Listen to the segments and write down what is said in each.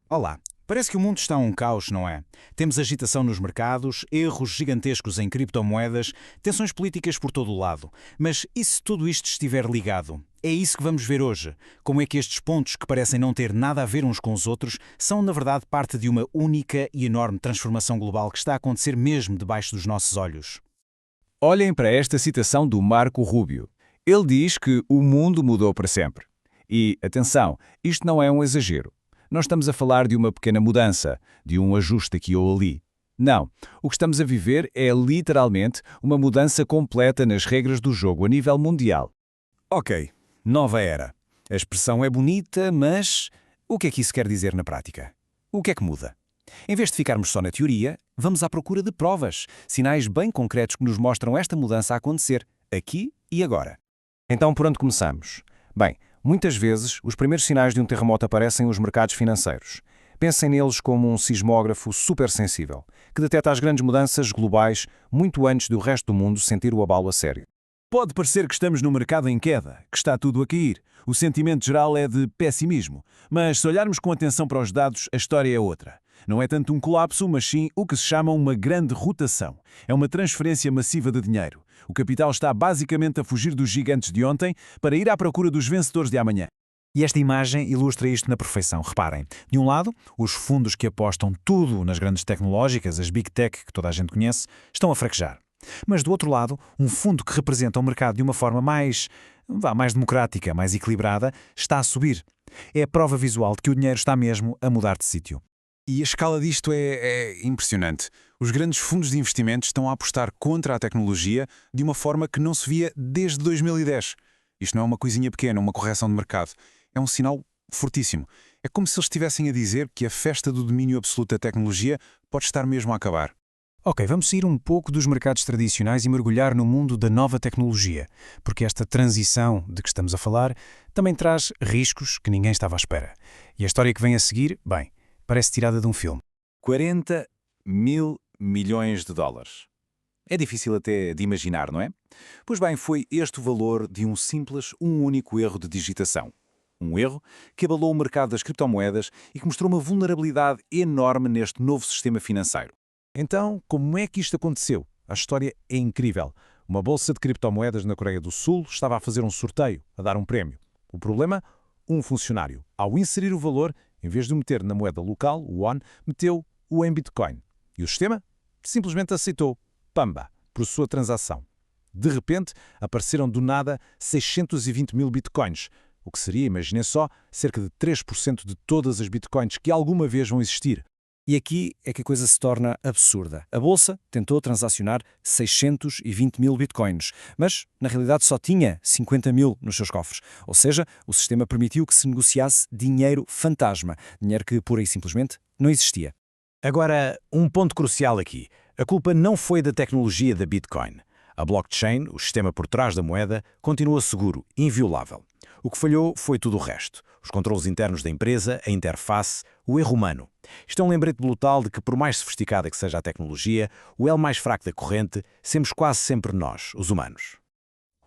Olá. Parece que o mundo está um caos, não é? Temos agitação nos mercados, erros gigantescos em criptomoedas, tensões políticas por todo o lado. Mas e se tudo isto estiver ligado? É isso que vamos ver hoje. Como é que estes pontos, que parecem não ter nada a ver uns com os outros, são na verdade parte de uma única e enorme transformação global que está a acontecer mesmo debaixo dos nossos olhos. Olhem para esta citação do Marco Rubio. Ele diz que o mundo mudou para sempre. E, atenção, isto não é um exagero. Não estamos a falar de uma pequena mudança, de um ajuste aqui ou ali. Não. O que estamos a viver é literalmente uma mudança completa nas regras do jogo a nível mundial. Ok, nova era. A expressão é bonita, mas o que é que isso quer dizer na prática? O que é que muda? Em vez de ficarmos só na teoria, vamos à procura de provas, sinais bem concretos que nos mostram esta mudança a acontecer, aqui e agora. Então, por onde começamos? Bem, muitas vezes, os primeiros sinais de um terremoto aparecem nos mercados financeiros. Pensem neles como um sismógrafo supersensível, que detecta as grandes mudanças globais muito antes do resto do mundo sentir o abalo a sério. Pode parecer que estamos num mercado em queda, que está tudo a cair. O sentimento geral é de pessimismo. Mas se olharmos com atenção para os dados, a história é outra. Não é tanto um colapso, mas sim o que se chama uma grande rotação. É uma transferência massiva de dinheiro. O capital está basicamente a fugir dos gigantes de ontem para ir à procura dos vencedores de amanhã. E esta imagem ilustra isto na perfeição. Reparem, de um lado, os fundos que apostam tudo nas grandes tecnológicas, as Big Tech que toda a gente conhece, estão a fraquejar. Mas do outro lado, um fundo que representa o mercado de uma forma mais democrática, mais equilibrada, está a subir. É a prova visual de que o dinheiro está mesmo a mudar de sítio. E a escala disto é impressionante. Os grandes fundos de investimento estão a apostar contra a tecnologia de uma forma que não se via desde 2010. Isto não é uma coisinha pequena, uma correção de mercado. É um sinal fortíssimo. É como se eles estivessem a dizer que a festa do domínio absoluto da tecnologia pode estar mesmo a acabar. Ok, vamos sair um pouco dos mercados tradicionais e mergulhar no mundo da nova tecnologia, porque esta transição de que estamos a falar também traz riscos que ninguém estava à espera. E a história que vem a seguir, bem, parece tirada de um filme. 40 mil milhões de dólares. É difícil até de imaginar, não é? Pois bem, foi este o valor de um único erro de digitação. Um erro que abalou o mercado das criptomoedas e que mostrou uma vulnerabilidade enorme neste novo sistema financeiro. Então, como é que isto aconteceu? A história é incrível. Uma bolsa de criptomoedas na Coreia do Sul estava a fazer um sorteio, a dar um prémio. O problema? Um funcionário, ao inserir o valor, em vez de o meter na moeda local, o won, meteu o em Bitcoin. E o sistema simplesmente aceitou. Pamba, processou a transação. De repente, apareceram do nada 620 mil Bitcoins, o que seria, imaginem só, cerca de 3% de todas as Bitcoins que alguma vez vão existir. E aqui é que a coisa se torna absurda. A bolsa tentou transacionar 620 mil bitcoins, mas na realidade só tinha 50 mil nos seus cofres. Ou seja, o sistema permitiu que se negociasse dinheiro fantasma, dinheiro que pura e simplesmente não existia. Agora, um ponto crucial aqui. A culpa não foi da tecnologia da Bitcoin. A blockchain, o sistema por trás da moeda, continua seguro, inviolável. O que falhou foi tudo o resto. Os controlos internos da empresa, a interface, o erro humano. Isto é um lembrete brutal de que, por mais sofisticada que seja a tecnologia, o elo mais fraco da corrente, somos quase sempre nós, os humanos.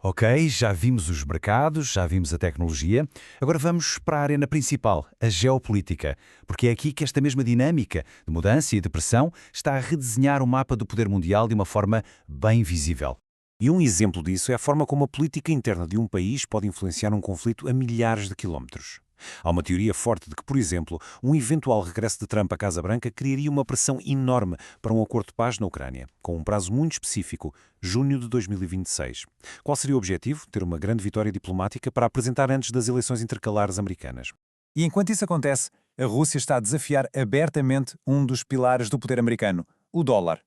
Ok, já vimos os mercados, já vimos a tecnologia. Agora vamos para a arena principal, a geopolítica, porque é aqui que esta mesma dinâmica de mudança e de pressão está a redesenhar o mapa do poder mundial de uma forma bem visível. E um exemplo disso é a forma como a política interna de um país pode influenciar um conflito a milhares de quilómetros. Há uma teoria forte de que, por exemplo, um eventual regresso de Trump à Casa Branca criaria uma pressão enorme para um acordo de paz na Ucrânia, com um prazo muito específico, junho de 2026. Qual seria o objetivo? Ter uma grande vitória diplomática para apresentar antes das eleições intercalares americanas. E enquanto isso acontece, a Rússia está a desafiar abertamente um dos pilares do poder americano, o dólar.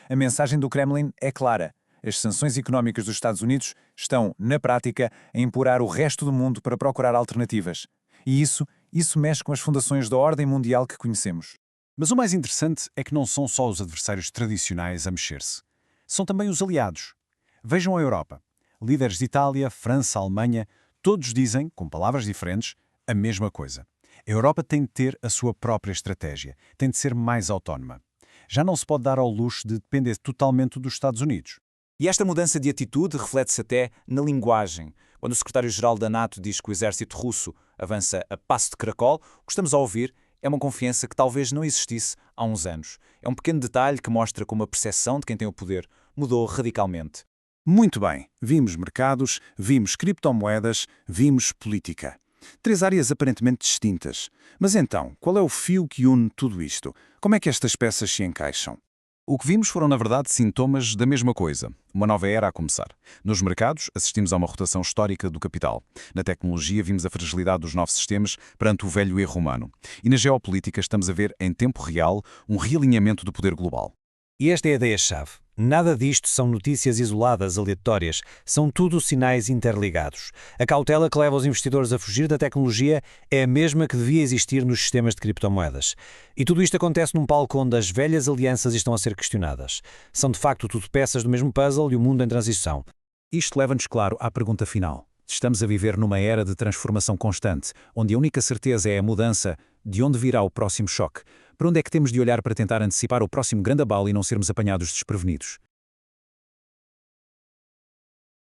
A mensagem do Kremlin é clara. As sanções económicas dos Estados Unidos estão, na prática, a empurrar o resto do mundo para procurar alternativas. E isso mexe com as fundações da ordem mundial que conhecemos. Mas o mais interessante é que não são só os adversários tradicionais a mexer-se. São também os aliados. Vejam a Europa. Líderes de Itália, França, Alemanha, todos dizem, com palavras diferentes, a mesma coisa. A Europa tem de ter a sua própria estratégia, tem de ser mais autónoma. Já não se pode dar ao luxo de depender totalmente dos Estados Unidos. E esta mudança de atitude reflete-se até na linguagem. Quando o secretário-geral da NATO diz que o exército russo avança a passo de caracol, o que estamos a ouvir É uma confiança que talvez não existisse há uns anos. É um pequeno detalhe que mostra como a percepção de quem tem o poder mudou radicalmente. Muito bem, vimos mercados, vimos criptomoedas, vimos política. 3 áreas aparentemente distintas. Mas então, qual é o fio que une tudo isto? Como é que estas peças se encaixam? O que vimos foram, na verdade, sintomas da mesma coisa. Uma nova era a começar. Nos mercados, assistimos a uma rotação histórica do capital. Na tecnologia, vimos a fragilidade dos novos sistemas perante o velho erro humano. E na geopolítica, estamos a ver, em tempo real, um realinhamento do poder global. E esta é a ideia-chave. Nada disto são notícias isoladas, aleatórias. São tudo sinais interligados. A cautela que leva os investidores a fugir da tecnologia é a mesma que devia existir nos sistemas de criptomoedas. E tudo isto acontece num palco onde as velhas alianças estão a ser questionadas. São de facto tudo peças do mesmo puzzle e o mundo em transição. Isto leva-nos, claro, à pergunta final. Estamos a viver numa era de transformação constante, onde a única certeza é a mudança. De onde virá o próximo choque? Para onde é que temos de olhar para tentar antecipar o próximo grande abalo e não sermos apanhados desprevenidos?